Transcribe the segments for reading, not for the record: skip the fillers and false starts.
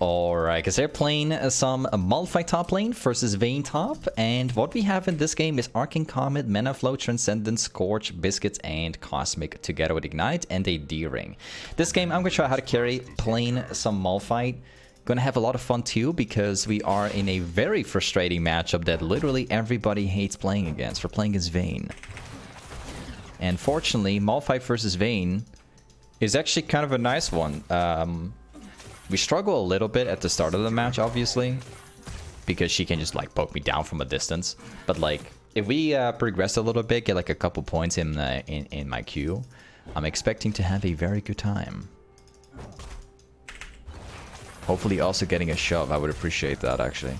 Alright, because they're playing some Malphite top lane versus Vayne top, and what we have in this game is Arcane Comet, Mana Flow, Transcendence, Scorch, Biscuits, and Cosmic together with Ignite and a D-Ring. This game I'm going to try how to carry playing some Malphite. Gonna have a lot of fun too, because we are in a very frustrating matchup that literally everybody hates playing against. We're playing against Vayne. And fortunately, Malphite versus Vayne is actually kind of a nice one. We struggle a little bit at the start of the match, obviously, because she can just like poke me down from a distance. But like, if we progress a little bit, get like a couple points in my queue, I'm expecting to have a very good time. Hopefully also getting a shove. I would appreciate that, actually.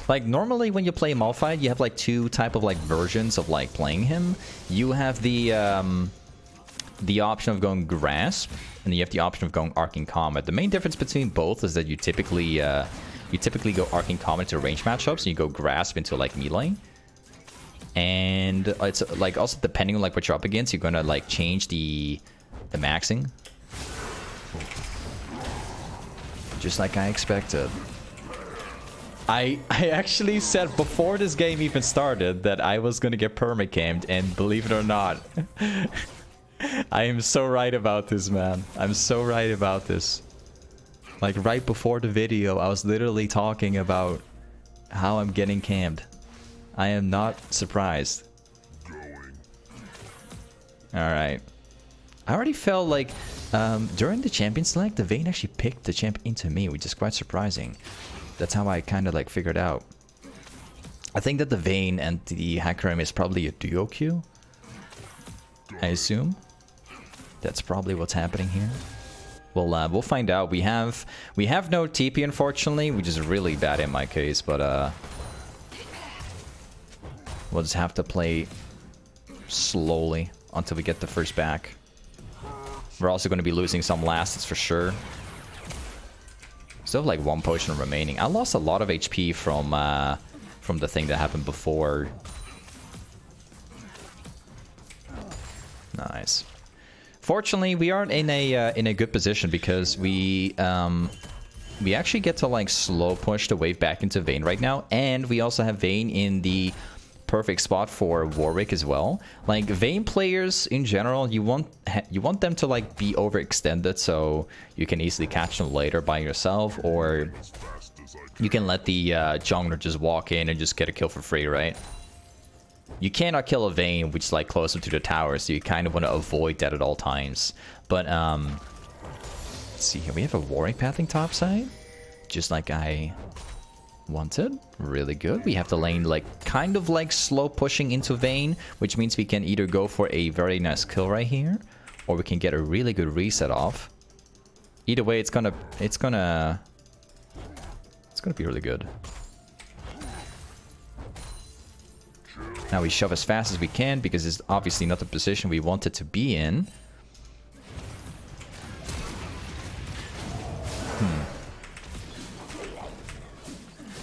Like, normally when you play Malphite, you have like two type of like versions of like playing him. You have the option of going Grasp, and then you have the option of going Arcane Comet. The main difference between both is that you typically go Arcane Comet to range matchups, and you go Grasp into like melee. And it's like also depending on like what you're up against, you're gonna like change the maxing. Just like I expected. I actually said before this game even started that I was gonna get permacamed, and believe it or not, I am so right about this, man. I'm so right about this. Like right before the video, I was literally talking about how I'm getting cammed. I am not surprised. Alright. I already felt like during the champion select, the Vayne actually picked the champ into me, which is quite surprising. That's how I kind of like figured out. I think that the Vayne and the Hecarim is probably a duo queue. I assume. That's probably what's happening here. Well, we'll find out. We have no TP, unfortunately, which is really bad in my case, but we'll just have to play slowly until we get the first back. We're also going to be losing some lasts for sure. Still have like one potion remaining. I lost a lot of HP from the thing that happened before. Nice. Fortunately, we aren't in a good position because we actually get to like slow push the wave back into Vayne right now, and we also have Vayne in the perfect spot for Warwick as well. Like Vayne players in general, you want them to like be overextended so you can easily catch them later by yourself, or you can let the jungler just walk in and just get a kill for free, right? You cannot kill a Vayne which is like closer to the tower, so you kind of want to avoid that at all times. But let's see here, we have a Warwick pathing topside, just like I wanted. Really good. We have the lane like kind of like slow pushing into Vayne, which means we can either go for a very nice kill right here, or we can get a really good reset off. Either way, it's gonna be really good. Now we shove as fast as we can because it's obviously not the position we wanted to be in.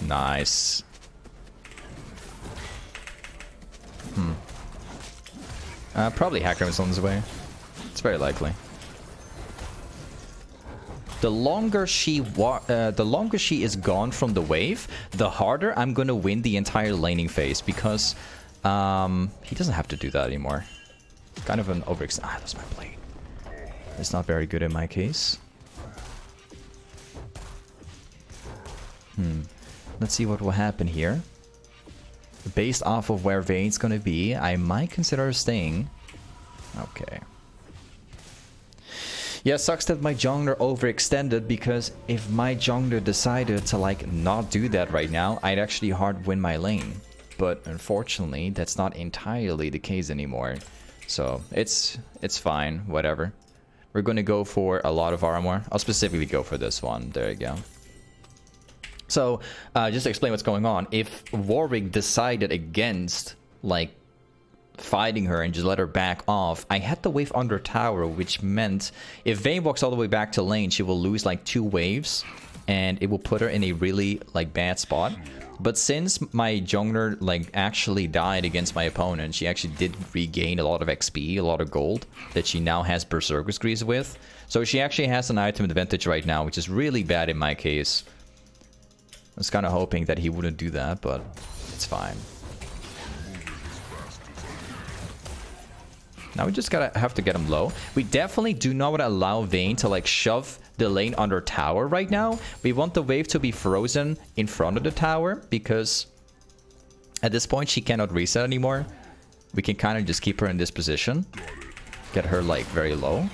Nice. Probably Hecarim is on his way. It's very likely. The longer she is gone from the wave, the harder I'm gonna win the entire laning phase, because he doesn't have to do that anymore. Kind of an overextend. Ah, that's my blade. It's not very good in my case. Let's see what will happen here. Based off of where Vayne's gonna be, I might consider staying. Okay. Yeah, sucks that my jungler overextended, because if my jungler decided to like not do that right now, I'd actually hard win my lane. But unfortunately, that's not entirely the case anymore. So it's fine, whatever. We're gonna go for a lot of armor. I'll specifically go for this one. There you go. So, just to explain what's going on, if Warwick decided against, like, fighting her and just let her back off, I had the wave under tower, which meant if Vayne walks all the way back to lane, she will lose, like, 2 waves, and it will put her in a really, like, bad spot. But since my jungler, like, actually died against my opponent, she actually did regain a lot of XP, a lot of gold, that she now has Berserker's Grease with. So she actually has an item advantage right now, which is really bad in my case. I was kind of hoping that he wouldn't do that, but it's fine. Now we just have to get him low. We definitely do not want to allow Vayne to like shove the lane under tower right now. We want the wave to be frozen in front of the tower because at this point she cannot reset anymore. We can kind of just keep her in this position. Get her like very low.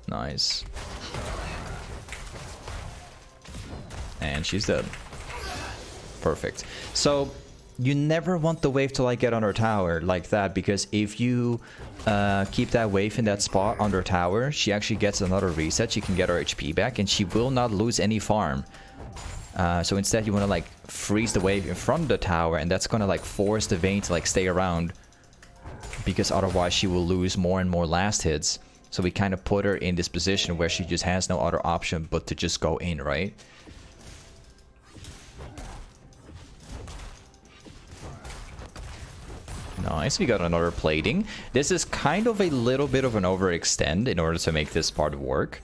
Nice. And she's dead. Perfect. So you never want the wave to like get under tower like that, because if you keep that wave in that spot under tower, she actually gets another reset. She can get her HP back and she will not lose any farm. So instead you want to like freeze the wave in front of the tower, and that's gonna like force the Vayne to like stay around, because otherwise she will lose more and more last hits. So we kind of put her in this position where she just has no other option but to just go in, right? Nice, we got another plating. This is kind of a little bit of an overextend in order to make this part work.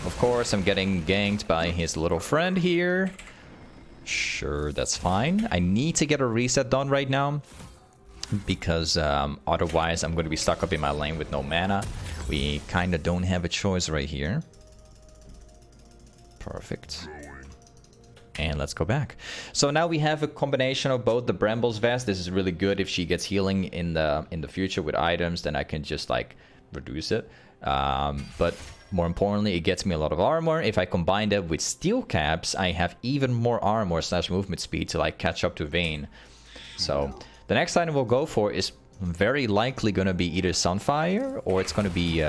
Of course, I'm getting ganked by his little friend here. Sure, that's fine. I need to get a reset done right now, because otherwise I'm going to be stuck up in my lane with no mana. We kind of don't have a choice right here. Perfect. And let's go back. So now we have a combination of both the Brambles Vest. This is really good. If she gets healing in the future with items, then I can just like reduce it. But more importantly, it gets me a lot of armor. If I combine that with steel caps, I have even more armor / movement speed to like catch up to Vayne. So the next item we'll go for is very likely going to be either Sunfire or it's going to be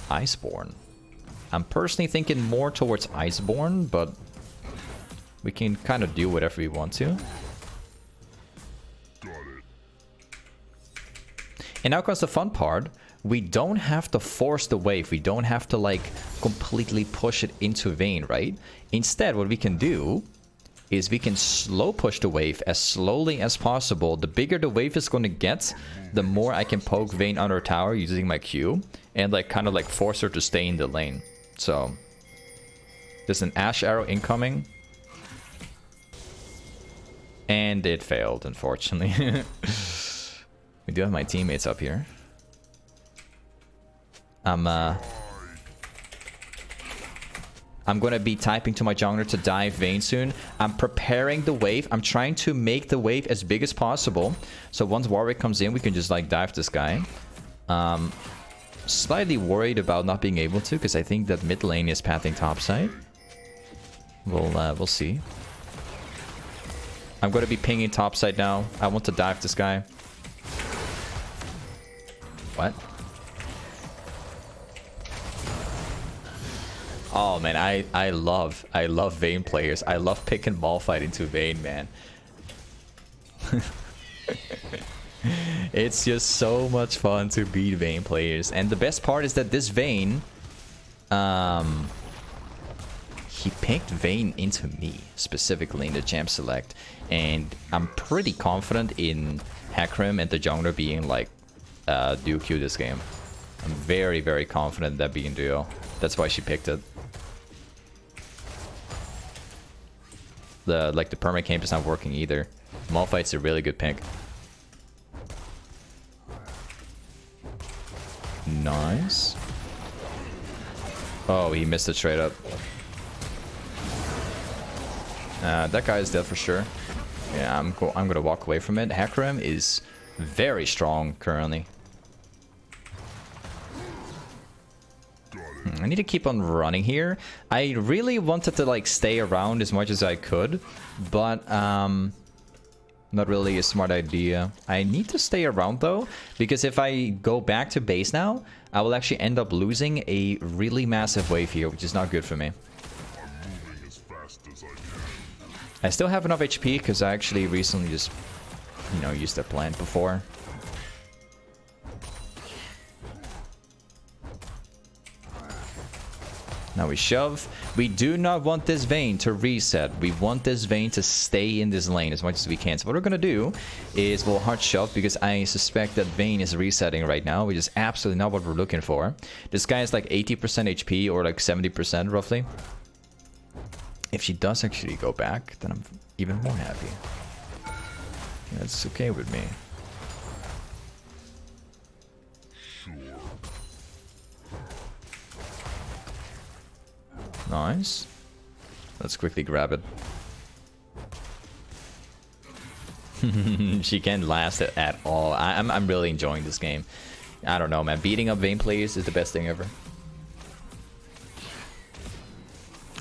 Iceborn. I'm personally thinking more towards Iceborn, but we can kind of do whatever we want to. And now comes the fun part. We don't have to force the wave. We don't have to like completely push it into Vayne, right? Instead, what we can do is we can slow push the wave as slowly as possible. The bigger the wave is going to get, the more I can poke Vayne under tower using my Q and like kind of like force her to stay in the lane. So there's an Ash arrow incoming. And it failed, unfortunately. We do have my teammates up here. I'm gonna be typing to my jungler to dive Vayne soon. I'm preparing the wave. I'm trying to make the wave as big as possible. So once Warwick comes in, we can just like dive this guy. Slightly worried about not being able to, because I think that mid lane is pathing topside. We'll see. I'm gonna be pinging topside now. I want to dive this guy. What? Oh man, I love Vayne players. I love picking Malphite into Vayne, man. It's just so much fun to beat Vayne players. And the best part is that this Vayne, he picked Vayne into me, specifically in the champ select. And I'm pretty confident in Hecarim and the jungler being like duo Q this game. I'm very, very confident in that being duo. That's why she picked it. The permacamp is not working either. Malphite's a really good pick. Nice. Oh, he missed it straight up. That guy is dead for sure. Yeah, I'm gonna walk away from it. Hecarim is very strong currently. I need to keep on running here. I really wanted to like stay around as much as I could, but not really a smart idea. I need to stay around though, because if I go back to base now, I will actually end up losing a really massive wave here, which is not good for me. I still have enough HP because I actually recently just, you know, used that plant before. Now we shove. We do not want this Vayne to reset. We want this Vayne to stay in this lane as much as we can. So what we're going to do is we'll hard shove because I suspect that Vayne is resetting right now, which is absolutely not what we're looking for. This guy is like 80% HP or like 70% roughly. If she does actually go back, then I'm even more happy. That's okay with me. Nice. Let's quickly grab it. She can't last it at all. I'm really enjoying this game. I don't know, man. Beating up Vayne players is the best thing ever.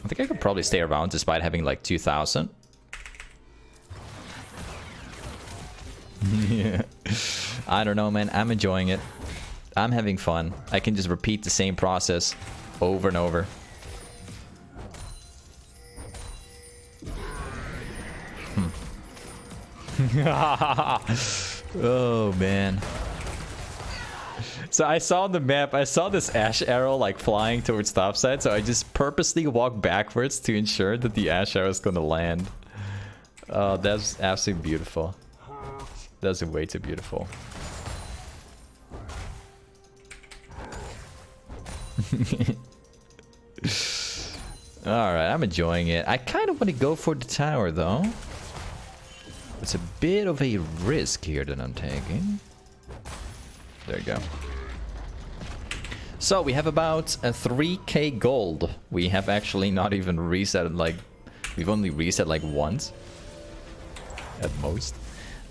I think I could probably stay around despite having like 2,000. Yeah. I don't know, man. I'm enjoying it. I'm having fun. I can just repeat the same process over and over. Oh man. So I saw on the map, I saw this ash arrow like flying towards topside, so I just purposely walked backwards to ensure that the ash arrow is gonna land. Oh, that's absolutely beautiful. That's way too beautiful. Alright, I'm enjoying it. I kind of want to go for the tower though. It's a bit of a risk here that I'm taking. There you go. So we have about a 3k gold. We have actually not even reset, like, we've only reset like once at most.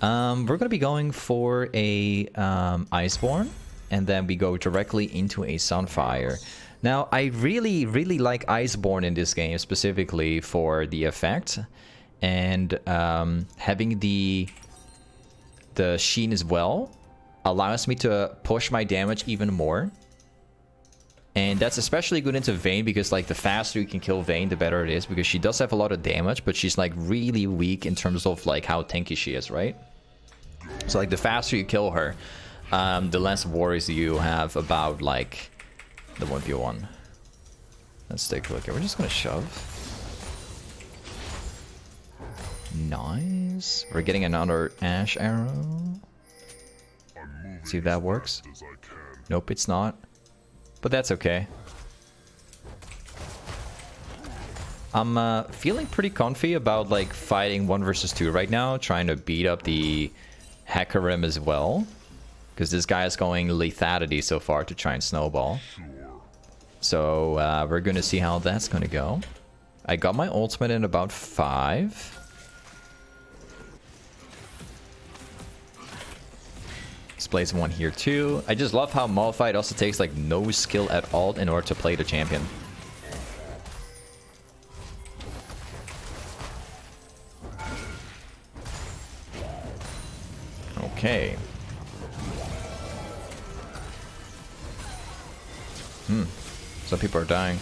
We're gonna be going for a iceborn, and then we go directly into a sunfire. Now I really like iceborn in this game, specifically for the effect. And having the sheen as well allows me to push my damage even more. And that's especially good into Vayne because like the faster you can kill Vayne, the better it is, because she does have a lot of damage, but she's like really weak in terms of like how tanky she is, right? So like the faster you kill her, the less worries you have about like the 1v1. Let's take a look here. We're just gonna shove. Nice. We're getting another ash arrow. See if that works. Nope, it's not. But that's okay. I'm feeling pretty comfy about like fighting 1 versus 2 right now, trying to beat up the Hecarim as well, because this guy is going lethality so far to try and snowball. So we're gonna see how that's gonna go. I got my ultimate in about 5. Plays one here too. I just love how Malphite also takes like no skill at all in order to play the champion. Okay. Some people are dying.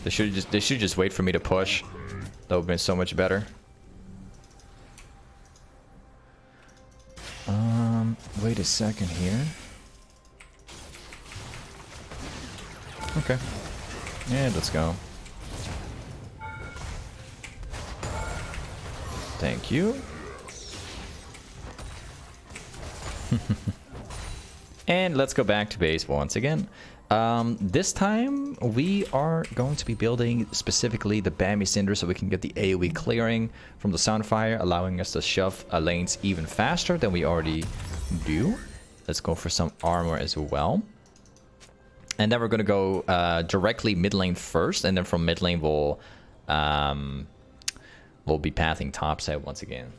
They should just wait for me to push. That would have been so much better. Wait a second here. Okay. Yeah, let's go. Thank you. And let's go back to base once again. This time we are going to be building specifically the Bambi Cinder so we can get the AoE clearing from the Sunfire, allowing us to shove lanes even faster than we already do. Let's go for some armor as well. And then we're going to go directly mid lane first, and then from mid lane we'll be pathing topside once again.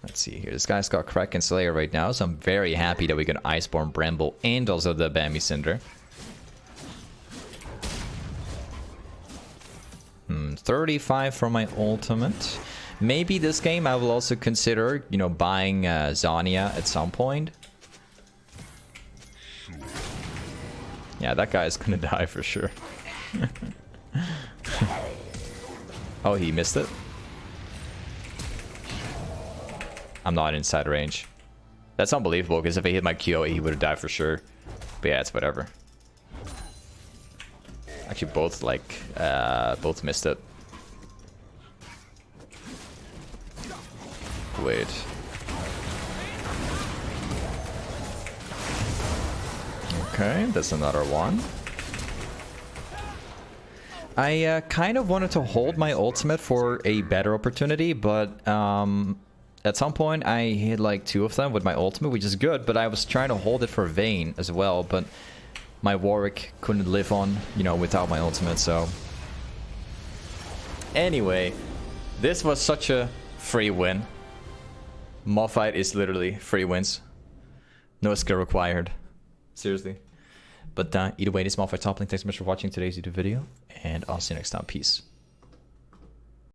Let's see here. This guy's got Kraken Slayer right now, so I'm very happy that we got Iceborn Bramble and also the Bambi Cinder. 35 for my ultimate. Maybe this game I will also consider, you know, buying Zania at some point. Yeah, that guy is gonna die for sure. Oh, he missed it. I'm not inside range. That's unbelievable, because if I hit my QO, he would have died for sure. But yeah, it's whatever. Actually, both like both missed it. Wait. Okay, that's another one. I kind of wanted to hold my ultimate for a better opportunity, but at some point I hit like 2 of them with my ultimate, which is good, but I was trying to hold it for Vayne as well, but my Warwick couldn't live on, you know, without my ultimate, so... Anyway, this was such a free win. Malphite is literally free wins. No skill required. Seriously. But either way, this is Malphite Toplane. Thanks so much for watching today's YouTube video, and I'll see you next time. Peace.